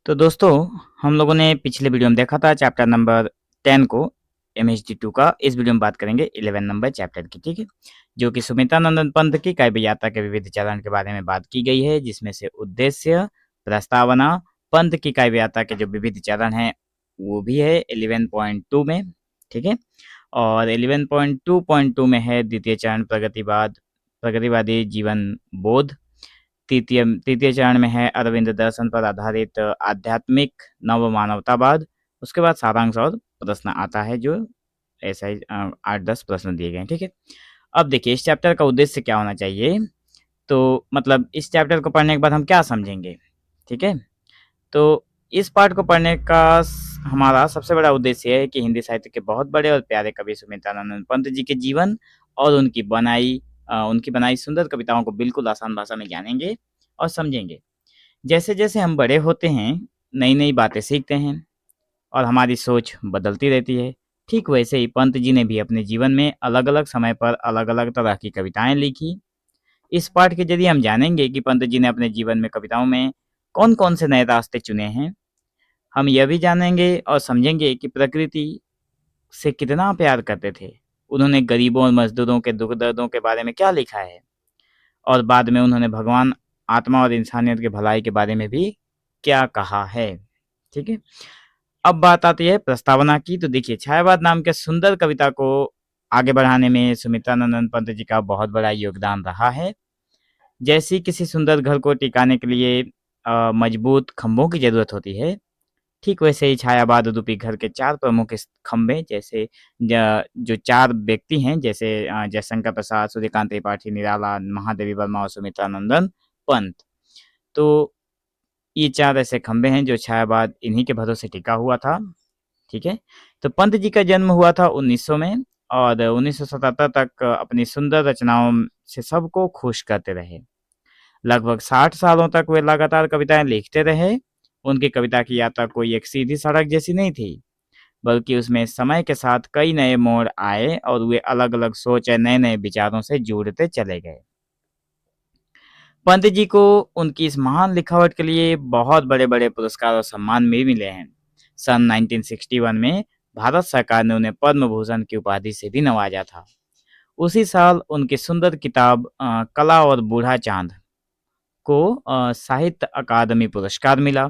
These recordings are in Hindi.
तो दोस्तों, हम लोगों ने पिछले वीडियो में देखा था चैप्टर नंबर 10 को MHD2 का। इस वीडियो में बात करेंगे 11 नंबर चैप्टर की, ठीक है, जो कि सुमित्रानंद पंत की काव्य यात्रा के विविध चरण के बारे में बात की गई है, जिसमें से उद्देश्य, प्रस्तावना, पंत की काव्य यात्रा के जो विविध चरण हैं वो भी है 11.2 में, ठीक है। और 11.2.2 में है द्वितीय चरण प्रगतिवादी जीवन बोध। तृतीय चरण में है अरविंद दर्शन पर आधारित आध्यात्मिक नव मानवतावाद। उसके बाद सारांश और प्रश्न आता है, जो ऐसा ही 8-10 प्रश्न दिए गए हैं, ठीक है। अब देखिए इस चैप्टर का उद्देश्य क्या होना चाहिए। तो मतलब इस चैप्टर को पढ़ने के बाद हम क्या समझेंगे, ठीक है। तो इस पाठ को पढ़ने का हमारा सबसे बड़ा उद्देश्य है कि हिंदी साहित्य के बहुत बड़े और प्यारे कवि सुमित्रानंद पंत जी के जीवन और उनकी बनाई सुंदर कविताओं को बिल्कुल आसान भाषा में जानेंगे और समझेंगे। जैसे जैसे हम बड़े होते हैं, नई नई बातें सीखते हैं और हमारी सोच बदलती रहती है। ठीक वैसे ही पंत जी ने भी अपने जीवन में अलग अलग समय पर अलग अलग तरह की कविताएं लिखी। इस पाठ के जरिए हम जानेंगे कि पंत जी ने अपने जीवन में कविताओं में कौन कौन से नए रास्ते चुने हैं। हम यह भी जानेंगे और समझेंगे कि प्रकृति से कितना प्यार करते थे, उन्होंने गरीबों और मजदूरों के दुख दर्दों के बारे में क्या लिखा है, और बाद में उन्होंने भगवान, आत्मा और इंसानियत की भलाई के बारे में भी क्या कहा है, ठीक है। अब बात आती है प्रस्तावना की। तो देखिए, छायावाद नाम के सुंदर कविता को आगे बढ़ाने में सुमित्रानंद पंत जी का बहुत बड़ा योगदान रहा है। जैसे किसी सुंदर घर को टिकाने के लिए मजबूत खंभों की जरूरत होती है, ठीक वैसे ही छायावाद रूपी घर के 4 प्रमुख खंभे, जैसे जो 4 व्यक्ति हैं, जैसे जयशंकर प्रसाद, सूर्यकांत त्रिपाठी, निराला, महादेवी वर्मा और सुमित्रानंदन पंत। तो ये 4 ऐसे खंभे हैं जो छायावाद इन्हीं के भरोसे टिका हुआ था, ठीक है। तो पंत जी का जन्म हुआ था 1900 में और 1977 तक अपनी सुंदर रचनाओं से सबको खुश करते रहे। लगभग 60 सालों तक वे लगातार कविताएं लिखते रहे। उनकी कविता की यात्रा कोई एक सीधी सड़क जैसी नहीं थी, बल्कि उसमें समय के साथ कई नए मोड़ आए और वे अलग अलग सोच और नए नए विचारों से जुड़ते चले गए। पंत जी को उनकी इस महान लिखावट के लिए बहुत बड़े बड़े पुरस्कार और सम्मान भी मिले हैं। सन 1961 में भारत सरकार ने उन्हें पद्म भूषण की उपाधि से भी नवाजा था। उसी साल उनकी सुंदर किताब कला और बूढ़ा चांद को साहित्य अकादमी पुरस्कार मिला।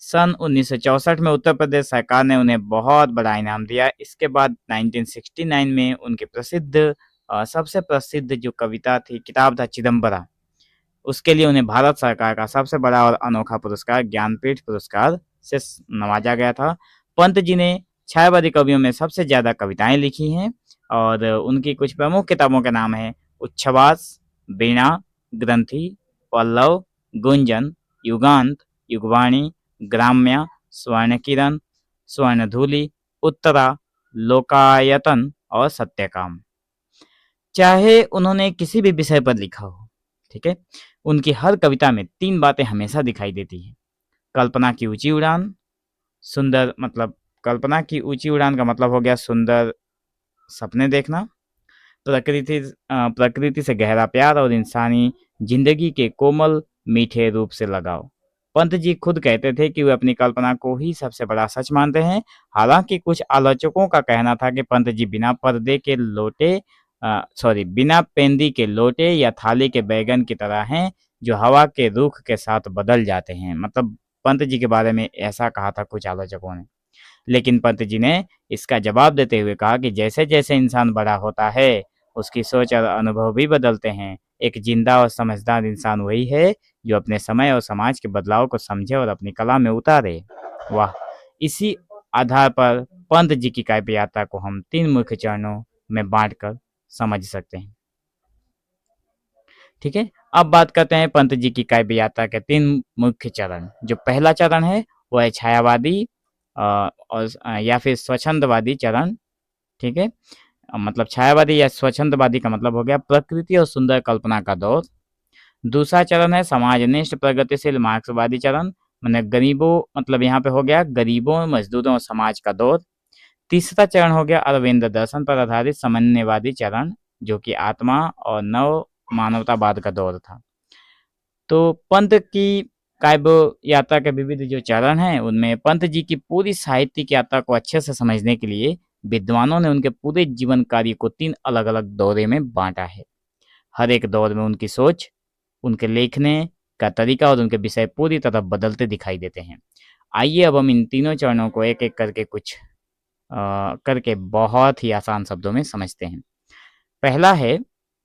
सन 1964 में उत्तर प्रदेश सरकार ने उन्हें बहुत बड़ा इनाम दिया। इसके बाद 1969 में उनके सबसे प्रसिद्ध जो कविता थी, किताब था चिदम्बरा, उसके लिए उन्हें भारत सरकार का सबसे बड़ा और अनोखा पुरस्कार ज्ञानपीठ पुरस्कार से नवाजा गया था। पंत जी ने छायावादी कवियों में सबसे ज्यादा कविताएं लिखी हैं और उनकी कुछ प्रमुख किताबों के नाम है उच्छ्वास, वीणा, ग्रंथि, पल्लव, गुंजन, युगांत, युगवाणी, ग्राम्य, स्वर्ण किरण, स्वर्णधूलि, उत्तरा, लोकायतन और सत्यकाम। चाहे उन्होंने किसी भी विषय पर लिखा हो, ठीक है, उनकी हर कविता में 3 बातें हमेशा दिखाई देती हैं। कल्पना की ऊंची उड़ान, सुंदर मतलब कल्पना की ऊंची उड़ान का मतलब हो गया सुंदर सपने देखना, प्रकृति से गहरा प्यार और इंसानी जिंदगी के कोमल मीठे रूप से लगाव। पंत जी खुद कहते थे कि वे अपनी कल्पना को ही सबसे बड़ा सच मानते हैं। हालांकि कुछ आलोचकों का कहना था कि पंत जी बिना पेंदी के लोटे या थाली के बैगन की तरह हैं, जो हवा के रुख के साथ बदल जाते हैं। मतलब पंत जी के बारे में ऐसा कहा था कुछ आलोचकों ने। लेकिन पंत जी ने इसका जवाब देते हुए कहा कि जैसे जैसे इंसान बड़ा होता है, उसकी सोच और अनुभव भी बदलते हैं। एक जिंदा और समझदार इंसान वही है जो अपने समय और समाज के बदलाव को समझे और अपनी कला में उतारे। वाह! इसी आधार पर पंत जी की काव्य यात्रा को हम 3 मुख्य चरणों में बांटकर समझ सकते हैं, ठीक है। अब बात करते हैं पंत जी की काव्य यात्रा के 3 मुख्य चरण। जो पहला चरण है वो है छायावादी या फिर स्वच्छंदवादी चरण, ठीक है। मतलब छायावादी या स्वच्छंदवादी का मतलब हो गया प्रकृति और सुंदर कल्पना का दौर। दूसरा चरण है समाजनिष्ठ प्रगतिशील मार्क्सवादी चरण, मतलब यहाँ पे हो गया गरीबों, मजदूरों और समाज का दौर। तीसरा चरण हो गया अरविंद दर्शन पर आधारित समन्वयवादी चरण, जो कि आत्मा और नव मानवतावाद का दौर था। तो पंत की काव्य यात्रा के विविध जो चरण हैं उनमें पंत जी की पूरी साहित्यिक यात्रा को अच्छे से समझने के लिए विद्वानों ने उनके पूरे जीवन कार्य को 3 अलग-अलग दौरे में बाँटा है। हर एक दौर में उनकी सोच, उनके लेखने का तरीका और उनके विषय पूरी तरह बदलते दिखाई देते हैं। आइए अब हम इन तीनों चरणों को एक-एक करके करके बहुत ही आसान शब्दों में समझते हैं। पहला है,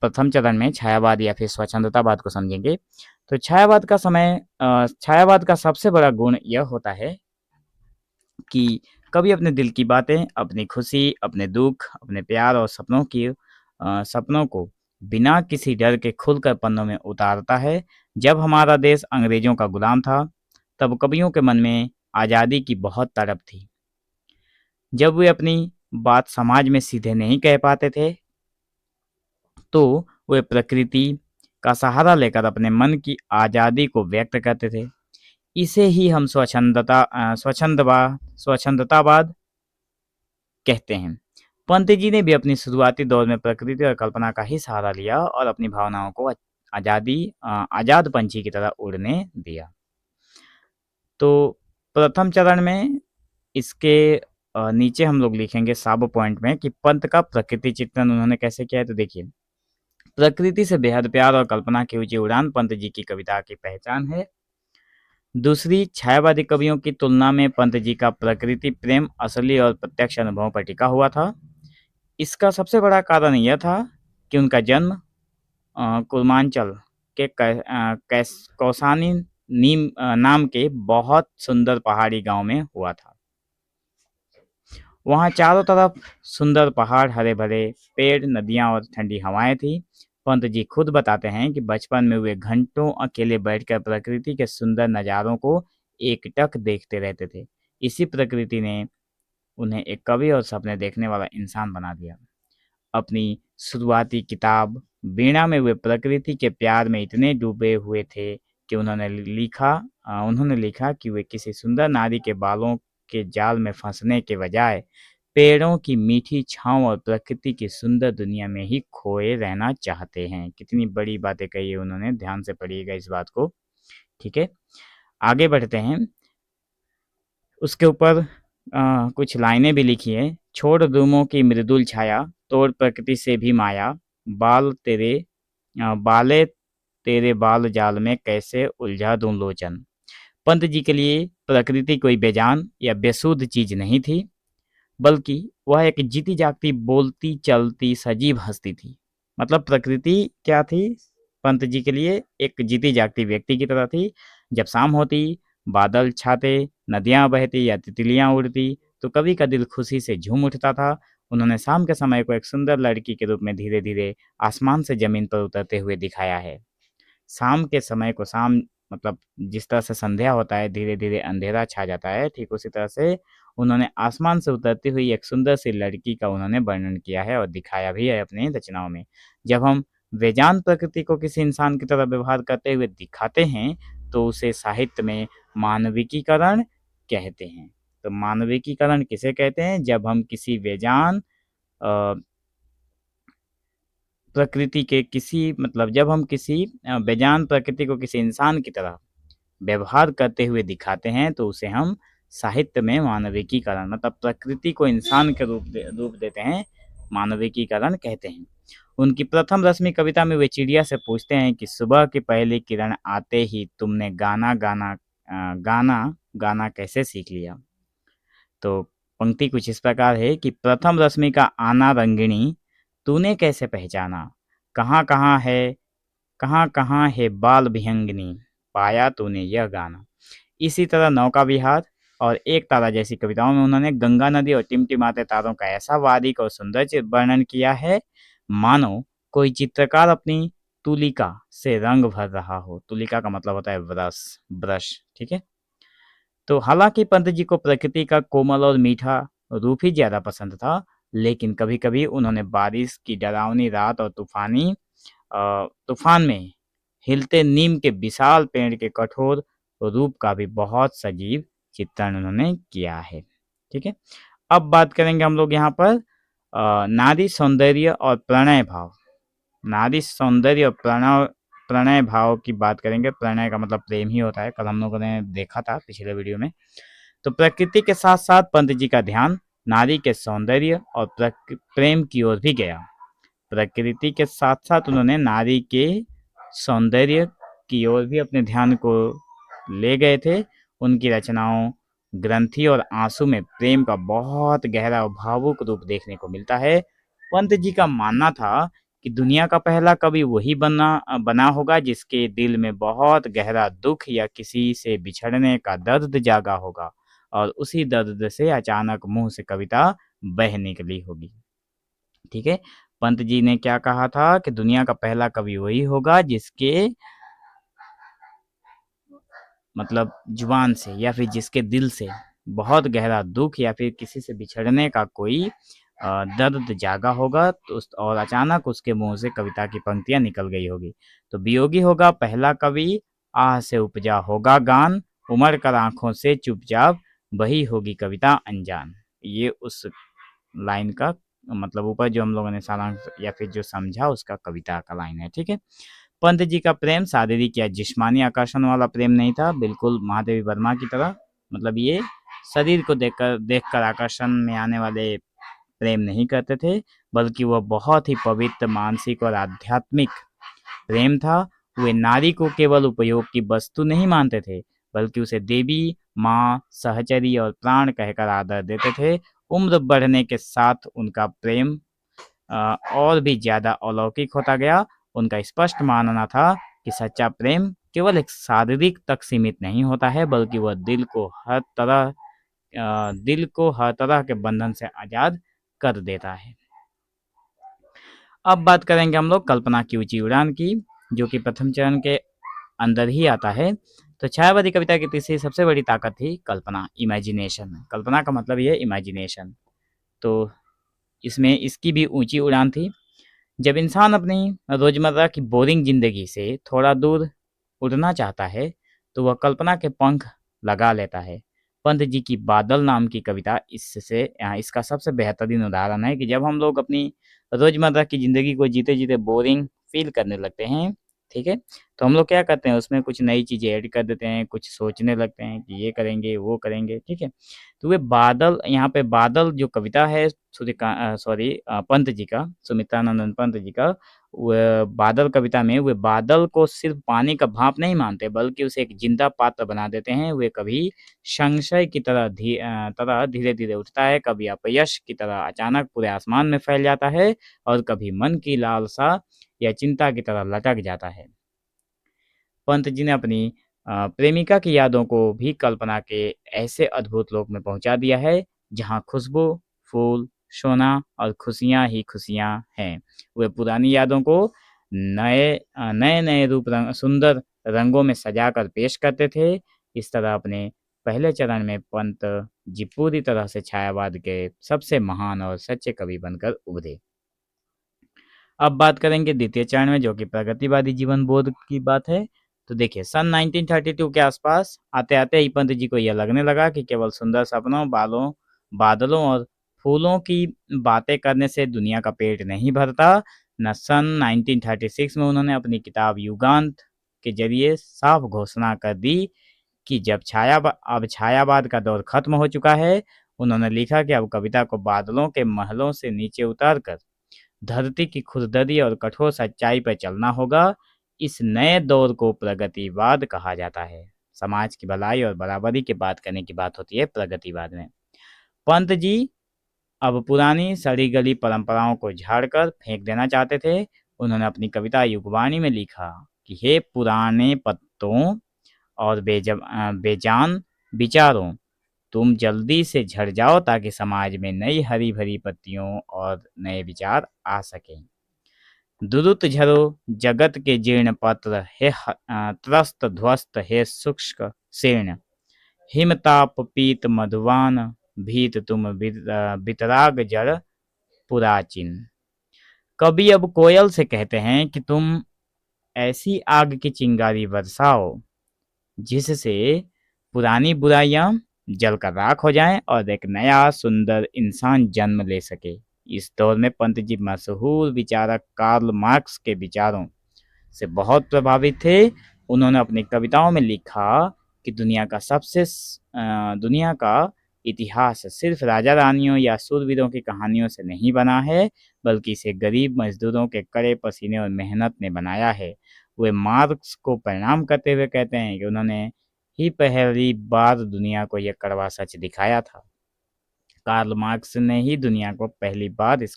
प्रथम चरण में छायावाद या फिर स्वच्छंदतावाद को समझेंगे। तो छायावाद का सबसे बड़ा गुण यह होता है कि कभी अपने दिल की बातें, अपनी खुशी, अपने दुख, अपने प्यार और सपनों को बिना किसी डर के खुलकर पन्नों में उतारता है। जब हमारा देश अंग्रेजों का गुलाम था, तब कवियों के मन में आज़ादी की बहुत तड़प थी। जब वे अपनी बात समाज में सीधे नहीं कह पाते थे, तो वे प्रकृति का सहारा लेकर अपने मन की आज़ादी को व्यक्त करते थे। इसे ही हम स्वच्छंदतावाद कहते हैं। पंत जी ने भी अपनी शुरुआती दौर में प्रकृति और कल्पना का ही सहारा लिया और अपनी भावनाओं को आज़ाद पंछी की तरह उड़ने दिया। तो प्रथम चरण में इसके नीचे हम लोग लिखेंगे सब पॉइंट में कि पंत का प्रकृति चित्रण उन्होंने कैसे किया है। तो देखिए, प्रकृति से बेहद प्यार और कल्पना की ऊंची उड़ान पंत जी की कविता की पहचान है। दूसरी, छायावादी कवियों की तुलना में पंत जी का प्रकृति प्रेम असली और प्रत्यक्ष अनुभवों पर टिका हुआ था। इसका सबसे बड़ा कारण यह था कि उनका जन्म कुर्मांचल के कौसानी नाम के बहुत सुंदर पहाड़ी गांव में हुआ था। वहां चारों तरफ सुंदर पहाड़, हरे भरे पेड़, नदियां और ठंडी हवाएं थी। पंत जी खुद बताते हैं कि बचपन में वे घंटों अकेले बैठकर प्रकृति के सुंदर नज़ारों को एकटक देखते रहते थे। इसी प्रकृति ने उन्हें एक कवि और सपने देखने वाला इंसान बना दिया। अपनी शुरुआती किताब वीणा में वे प्रकृति के प्यार में इतने डूबे हुए थे कि उन्होंने लिखा कि वे किसी सुंदर नारी के बालों के जाल में फंसने के बजाय पेड़ों की मीठी छांव और प्रकृति की सुंदर दुनिया में ही खोए रहना चाहते हैं। कितनी बड़ी बातें कही है उन्होंने, ध्यान से पढ़िएगा इस बात को। ठीक है, आगे बढ़ते हैं। उसके ऊपर कुछ लाइनें भी लिखी है। छोड़ दूमों की मृदुल छाया, तोड़ प्रकृति से भी माया, बाले तेरे बाल जाल में कैसे उलझा दूं लोचन। पंत जी के लिए प्रकृति कोई बेजान या बेसुध चीज नहीं थी, बल्कि वह एक जीती जागती, बोलती चलती सजीव हस्ती थी। मतलब प्रकृति क्या थी पंत जी के लिए? एक जीती जागती व्यक्ति की तरह थी। जब शाम होती, बादल छाते, नदियां बहती या तितलियां उड़ती, तो कवि का दिल खुशी से झूम उठता था। उन्होंने शाम के समय को एक सुंदर लड़की के रूप में धीरे धीरे आसमान से जमीन पर उतरते हुए दिखाया है। शाम के समय को मतलब जिस तरह से संध्या होता है, धीरे धीरे अंधेरा छा जाता है, ठीक उसी तरह से उन्होंने आसमान से उतरती हुई एक सुंदर सी लड़की का उन्होंने वर्णन किया है और दिखाया भी है अपनी रचनाओं में। जब हम बेजान प्रकृति को किसी इंसान की तरह व्यवहार करते हुए दिखाते हैं, तो उसे साहित्य में मानविकीकरण कहते हैं। तो मानविकीकरण किसे कहते हैं? जब हम किसी बेजान प्रकृति के जब हम किसी बेजान प्रकृति को किसी इंसान की तरह व्यवहार करते हुए दिखाते हैं, तो उसे हम साहित्य में मानविकीकरण, मतलब प्रकृति को इंसान के रूप देते हैं, मानविकीकरण कहते हैं। उनकी प्रथम रश्मि कविता में वे चिड़िया से पूछते हैं कि सुबह की पहली किरण आते ही तुमने गाना कैसे सीख लिया। तो पंक्ति कुछ इस प्रकार है कि प्रथम रश्मि का आना रंगिणी तूने कैसे पहचाना, कहाँ कहाँ है बाल विहंगिनी, पाया तूने यह गाना। इसी तरह नौका विहार और एक तारा जैसी कविताओं में उन्होंने गंगा नदी और टिमटिमाते तारों का ऐसा बारीक और सुंदर वर्णन किया है, मानो कोई चित्रकार अपनी तुलिका से रंग भर रहा हो। तुलिका का मतलब होता है ब्रश। ठीक है, तो हालांकि पंत जी को प्रकृति का कोमल और मीठा रूप ही ज्यादा पसंद था, लेकिन कभी कभी उन्होंने बारिश की डरावनी रात और तूफान में हिलते नीम के विशाल पेड़ के कठोर रूप का भी बहुत सजीव चित्रण उन्होंने किया है। ठीक है, अब बात करेंगे हम लोग यहाँ पर नारी सौंदर्य और प्रणय भाव। नारी सौंदर्य और प्रणय भाव की बात करेंगे। प्रणय का मतलब प्रेम ही होता है, कल हम लोगों ने देखा था पिछले वीडियो में। तो प्रकृति के साथ साथ पंत जी का ध्यान नारी के सौंदर्य और प्रेम की ओर भी गया। प्रकृति के साथ साथ उन्होंने नारी के सौंदर्य की ओर भी अपने ध्यान को ले गए थे। उनकी रचनाओं, ग्रंथि और आंसू में प्रेम का बहुत गहरा और भावुक रूप देखने को मिलता है। पंत जी का मानना था कि दुनिया का पहला कवि वही बना होगा जिसके दिल में बहुत गहरा दुख या किसी से बिछड़ने का दर्द जागा होगा और उसी दर्द से अचानक मुंह से कविता बह निकली होगी। ठीक है, पंत जी ने क्या कहा था कि दुनिया का पहला कवि वही होगा जिसके मतलब जुबान से या फिर जिसके दिल से बहुत गहरा दुख या फिर किसी से बिछड़ने का कोई दर्द जागा होगा तो और अचानक उसके मुंह से कविता की पंक्तियां निकल गई होगी। तो वियोगी होगा पहला कवि, आह से उपजा होगा गान, उमड़ कर आंखों से चुपचाप वही होगी कविता अनजान। ये उस लाइन का मतलब ऊपर जो हम लोगों ने सारांश या फिर जो समझा उसका कविता का लाइन है। ठीक है, पंत जी का प्रेम शारीरिक या जिस्मानी आकर्षण वाला प्रेम नहीं था, बिल्कुल महादेवी वर्मा की तरह। मतलब ये शरीर को देखकर आकर्षण में आने वाले प्रेम नहीं करते थे, बल्कि वह बहुत ही पवित्र मानसिक और आध्यात्मिक प्रेम था। वे नारी को केवल उपयोग की वस्तु नहीं मानते थे, बल्कि उसे देवी, माँ, सहचरी और प्राण कहकर आदर देते थे। उम्र बढ़ने के साथ उनका प्रेम और भी ज्यादा अलौकिक होता गया। उनका स्पष्ट मानना था कि सच्चा प्रेम केवल एक शारीरिक तक सीमित नहीं होता है, बल्कि वह दिल को हर तरह के बंधन से आजाद कर देता है। अब बात करेंगे हम लोग कल्पना की ऊंची उड़ान की, जो कि प्रथम चरण के अंदर ही आता है। तो छायावादी कविता की तीसरी सबसे बड़ी ताकत थी कल्पना, इमेजिनेशन। कल्पना का मतलब ये इमेजिनेशन। तो इसमें इसकी भी ऊंची उड़ान थी। जब इंसान अपनी रोजमर्रा की बोरिंग जिंदगी से थोड़ा दूर उड़ना चाहता है तो वह कल्पना के पंख लगा लेता है। पंत जी की बादल नाम की कविता इसका सबसे बेहतरीन उदाहरण है कि जब हम लोग अपनी रोजमर्रा की जिंदगी को जीते जीते बोरिंग फील करने लगते हैं, ठीक है, तो हम लोग क्या करते हैं उसमें कुछ नई चीजें ऐड कर देते हैं, कुछ सोचने लगते हैं कि ये करेंगे वो करेंगे। ठीक है, तो वे बादल, यहाँ पे बादल जो कविता है पंत जी का, सुमित्रानंद पंत जी का, वह बादल कविता में वे बादल को सिर्फ पानी का भाप नहीं मानते, बल्कि उसे एक जिंदा पात्र बना देते हैं। वे कभी संशय की तरह धीरे धीरे उठता है, कभी अपयश की तरह अचानक पूरे आसमान में फैल जाता है और कभी मन की लालसा या चिंता की तरह लटक जाता है। पंत जी ने अपनी प्रेमिका की यादों को भी कल्पना के ऐसे अद्भुत लोक में पहुंचा दिया है जहां खुशबू, फूल, सोना और खुशियां ही खुशियां हैं। वे पुरानी यादों को नए सुंदर रंगों में सजाकर पेश करते थे। इस तरह अपने पहले चरण में पंत जी पूरी तरह से छायावाद के सबसे महान और सच्चे कवि बनकर उभरे। अब बात करेंगे द्वितीय चरण में, जो कि प्रगतिवादी जीवन बोध की बात है। तो देखिए सन 1932 के आसपास आते आते ही पंत जी को यह लगने लगा कि केवल सुंदर सपनों, बादलों और फूलों की बातें करने से दुनिया का पेट नहीं भरता। न सन 1936 में उन्होंने अपनी किताब युगांत के जरिए साफ घोषणा कर दी कि अब छायावाद का दौर खत्म हो चुका है। उन्होंने लिखा कि अब कविता को बादलों के महलों से नीचे उतार कर धरती की खुरदरी और कठोर सच्चाई पर चलना होगा। इस नए दौर को प्रगतिवाद कहा जाता है। समाज की भलाई और बराबरी की बात करने की बात होती है प्रगतिवाद में। पंत जी अब पुरानी सड़ी गली परंपराओं को झाड़कर फेंक देना चाहते थे। उन्होंने अपनी कविता युगवाणी में लिखा कि हे पुराने पत्तों और बेजान विचारों, तुम जल्दी से झड़ जाओ ताकि समाज में नई हरी भरी पत्तियों और नए विचार आ सकें। दुरुत झरो जगत के जीर्ण पत्र, हे त्रस्त ध्वस्त, हे शुष्क शीर्ण, हिमताप पीत मधुवान, भीत तुम वितराग जड़ पुराचीन। कवि अब कोयल से कहते हैं कि तुम ऐसी आग की चिंगारी बरसाओ जिससे पुरानी बुराइयां जलकर राख हो जाएं और एक नया सुंदर इंसान जन्म ले सके। इस दौर में पंत जी मशहूर विचारक कार्ल मार्क्स के विचारों से बहुत प्रभावित थे। उन्होंने अपनी कविताओं में लिखा कि दुनिया का इतिहास सिर्फ राजा रानियों या शूरवीरों की कहानियों से नहीं बना है, बल्कि इसे गरीब मजदूरों के कड़े पसीने और मेहनत ने बनाया है। वे मार्क्स को प्रणाम करते हुए कहते हैं कि उन्होंने ही पहली बार दुनिया को यह कड़वा सच दिखाया था। कार्ल मार्क्स ने ही दुनिया को पहली बार इस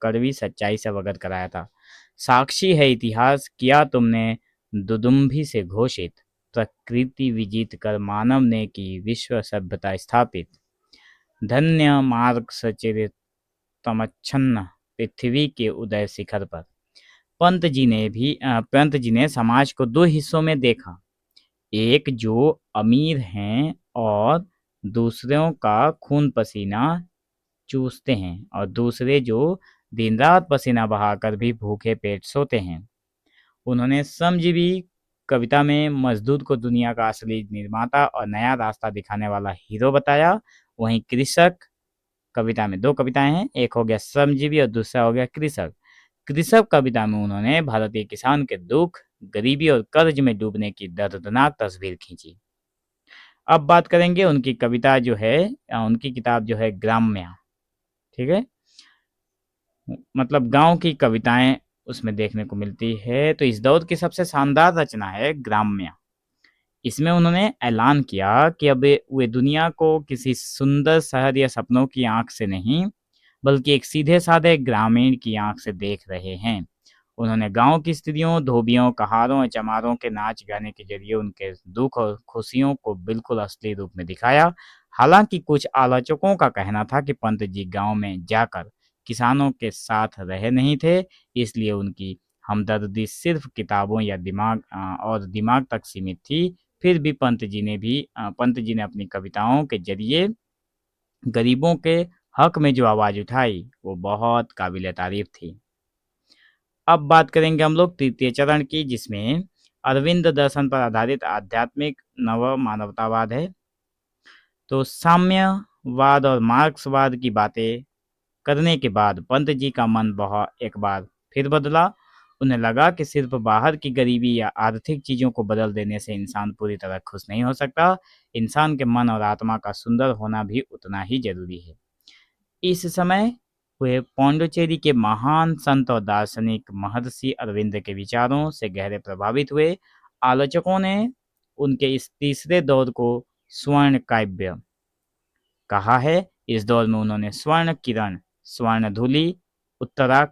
कड़वी सच्चाई से अवगत कराया था। साक्षी है इतिहास, किया तुमने दुदुम्भी से घोषित, प्रकृति विजित कर मानव ने की विश्व सभ्यता स्थापित। धन्य मार्क्स चिरतमच्छन्न पृथ्वी के उदय शिखर पर। पंत जी ने समाज को दो हिस्सों में देखा, एक जो अमीर हैं और दूसरों का खून पसीना चूसते हैं, और दूसरे जो दिन रात पसीना बहाकर भी भूखे पेट सोते हैं। उन्होंने श्रमजीवी कविता में मजदूर को दुनिया का असली निर्माता और नया रास्ता दिखाने वाला हीरो बताया। वहीं कृषक कविता में दो कविताएं हैं, एक हो गया श्रमजीवी और दूसरा हो गया कृषक। कृषक कविता में उन्होंने भारतीय किसान के दुख, गरीबी और कर्ज में डूबने की दर्दनाक तस्वीर खींची। अब बात करेंगे उनकी कविता जो है, उनकी किताब जो है ग्राम्य, ठीक है, मतलब गांव की कविताएं उसमें देखने को मिलती है। तो इस दौर की सबसे शानदार रचना है ग्राम्य। इसमें उन्होंने ऐलान किया कि अब वे दुनिया को किसी सुंदर शहर या सपनों की आंख से नहीं, बल्कि एक सीधे साधे ग्रामीण की आंख से देख रहे हैं। उन्होंने गांव की स्त्रियों, धोबियों, कहारों और चमारों के नाच गाने के जरिए उनके दुख और खुशियों को बिल्कुल असली रूप में दिखाया। हालांकि कुछ आलोचकों का कहना था कि पंत जी गांव में जाकर किसानों के साथ रहे नहीं थे, इसलिए उनकी हमदर्दी सिर्फ किताबों या दिमाग तक सीमित थी। फिर भी पंत जी ने अपनी कविताओं के जरिए गरीबों के हक में जो आवाज उठाई वो बहुत काबिल तारीफ थी। अब बात करेंगे हम लोग तृतीय चरण की, जिसमें अरविंद दर्शन पर आधारित आध्यात्मिक नव मानवतावाद है। तो साम्यवाद और मार्क्सवाद की बातें करने के बाद पंत जी का मन एक बार फिर बदला। उन्हें लगा कि सिर्फ बाहर की गरीबी या आर्थिक चीजों को बदल देने से इंसान पूरी तरह खुश नहीं हो सकता। इंसान के मन और आत्मा का सुंदर होना भी उतना ही जरूरी है। इस समय वे पौंडुचेरी के महान संत और दार्शनिक महर्षि अरविंद के विचारों से गहरे प्रभावित हुए। आलोचकों ने उनके इस तीसरे दौर को स्वर्ण काव्य कहा है। इस दौर में उन्होंने स्वर्ण किरण, स्वर्ण धूलि, उत्तरा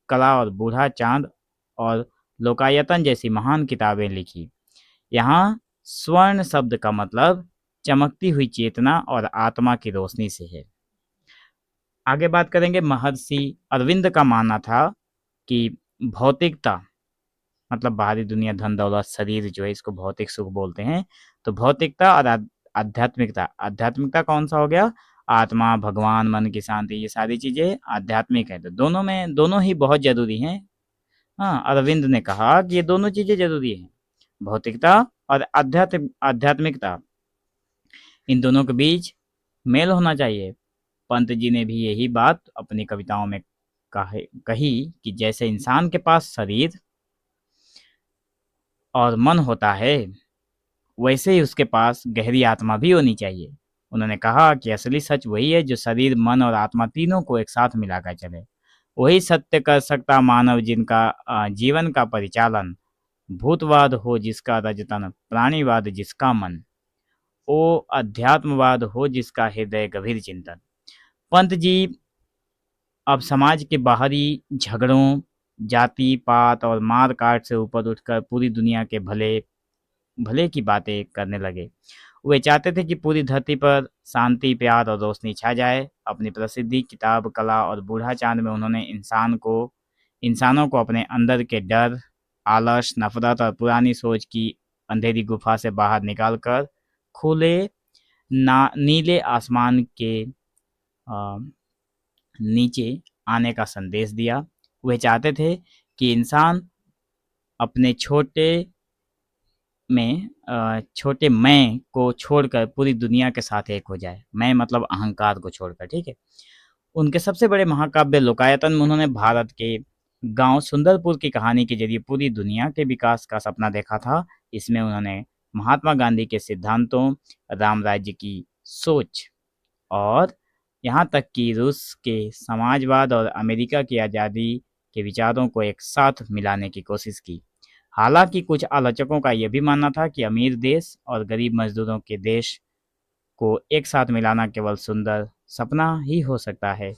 कला और बूढ़ा चांद और लोकायतन जैसी महान किताबें लिखी। यहाँ स्वर्ण शब्द का मतलब चमकती हुई चेतना और आत्मा की रोशनी से है। आगे बात करेंगे। महर्षि अरविंद का मानना था कि भौतिकता मतलब बाहरी दुनिया, धन दौलत, शरीर जो है इसको भौतिक सुख बोलते हैं। तो भौतिकता और आध्यात्मिकता, आध्यात्मिकता कौन सा हो गया? आत्मा, भगवान, मन की शांति, ये सारी चीजें आध्यात्मिक है। तो दोनों ही बहुत जरूरी हैं। हाँ, अरविंद ने कहा कि ये दोनों चीजें जरूरी हैं, भौतिकता और आध्यात्मिकता, इन दोनों के बीच मेल होना चाहिए। पंत जी ने भी यही बात अपनी कविताओं में कही कि जैसे इंसान के पास शरीर और मन होता है, वैसे ही उसके पास गहरी आत्मा भी होनी चाहिए। उन्होंने कहा कि असली सच वही है जो शरीर, मन और आत्मा तीनों को एक साथ मिलाकर चले। वही सत्य कर सकता मानव जिनका जीवन का परिचालन, भूतवाद हो जिसका रजतन, प्राणीवाद जिसका मन, ओ अध्यात्मवाद हो जिसका हृदय गंभीर चिंतन। पंत जी अब समाज के बाहरी झगड़ों, जाति पात और मार काट से ऊपर उठकर पूरी दुनिया के भले की बातें करने लगे। वे चाहते थे कि पूरी धरती पर शांति, प्यार और रोशनी छा जाए। अपनी प्रसिद्धि किताब कला और बूढ़ा चांद में उन्होंने इंसानों को अपने अंदर के डर, आलस, नफरत और पुरानी सोच की अंधेरी गुफा से बाहर निकालकर खुले नीले आसमान के नीचे आने का संदेश दिया। वे चाहते थे कि इंसान अपने छोटे मैं को छोड़कर पूरी दुनिया के साथ एक हो जाए। मैं मतलब अहंकार को छोड़कर, ठीक है। उनके सबसे बड़े महाकाव्य लोकायतन में उन्होंने भारत के गांव सुंदरपुर की कहानी के जरिए पूरी दुनिया के विकास का सपना देखा था। इसमें उन्होंने महात्मा गांधी के सिद्धांतों, राम राज्य की सोच और यहाँ तक कि रूस के समाजवाद और अमेरिका की आज़ादी के विचारों को एक साथ मिलाने की कोशिश की। हालांकि कुछ आलोचकों का यह भी मानना था कि अमीर देश और गरीब मजदूरों के देश को एक साथ मिलाना केवल सुंदर सपना ही हो सकता है,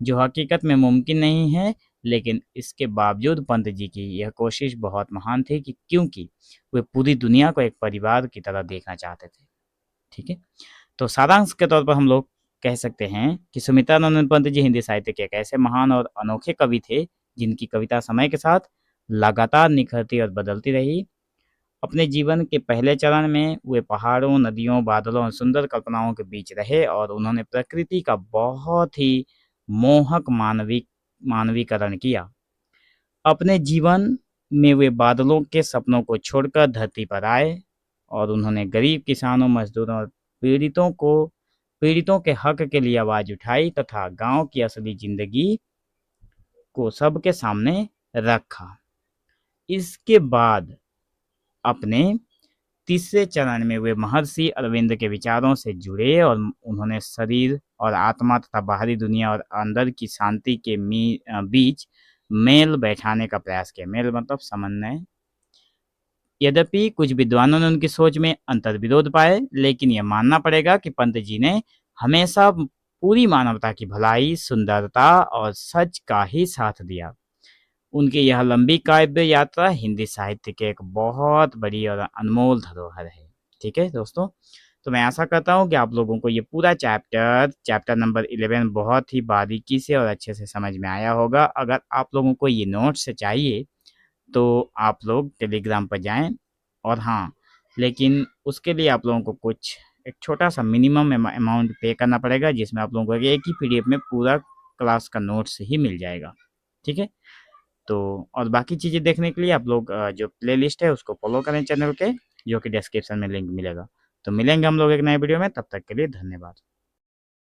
जो हकीकत में मुमकिन नहीं है। लेकिन इसके बावजूद पंत जी की यह कोशिश बहुत महान थी क्योंकि वे पूरी दुनिया को एक परिवार की तरह देखना चाहते थे। ठीक है, तो सारांश के तौर पर हम लोग कह सकते हैं कि सुमित्रानंद पंत जी हिंदी साहित्य के एक ऐसे महान और अनोखे कवि थे जिनकी कविता समय के साथ लगातार निखरती और बदलती रही। अपने जीवन के पहले चरण में वे पहाड़ों, नदियों, बादलों और सुंदर कल्पनाओं के बीच रहे और उन्होंने प्रकृति का बहुत ही मोहक मानवीकरण किया। अपने जीवन में वे बादलों के सपनों को छोड़कर धरती पर आए और उन्होंने गरीब किसानों, मजदूरों और पीड़ितों के हक के लिए आवाज उठाई तथा गांव की असली जिंदगी को सबके सामने रखा। इसके बाद अपने तीसरे चरण में वे महर्षि अरविंद के विचारों से जुड़े और उन्होंने शरीर और आत्मा तथा बाहरी दुनिया और अंदर की शांति के बीच मेल बैठाने का प्रयास किया। मेल मतलब समन्वय। यद्यपि कुछ विद्वानों ने उनकी सोच में अंतर्विरोध पाए, लेकिन यह मानना पड़ेगा कि पंत जी ने हमेशा पूरी मानवता की भलाई, सुंदरता और सच का ही साथ दिया। उनकी यह लंबी काव्य यात्रा हिंदी साहित्य के एक बहुत बड़ी और अनमोल धरोहर है। ठीक है दोस्तों, तो मैं आशा करता हूँ कि आप लोगों को ये पूरा चैप्टर नंबर 11 बहुत ही बारीकी से और अच्छे से समझ में आया होगा। अगर आप लोगों को ये नोट्स चाहिए तो आप लोग टेलीग्राम पर जाएं, और हाँ, लेकिन उसके लिए आप लोगों को कुछ एक छोटा सा मिनिमम अमाउंट पे करना पड़ेगा, जिसमें आप लोगों को एक ही पीडीएफ में पूरा क्लास का नोट्स ही मिल जाएगा। ठीक है, तो और बाकी चीज़ें देखने के लिए आप लोग जो प्लेलिस्ट है उसको फॉलो करें चैनल के, जो कि डिस्क्रिप्शन में लिंक मिलेगा। तो मिलेंगे हम लोग एक नए वीडियो में, तब तक के लिए धन्यवाद।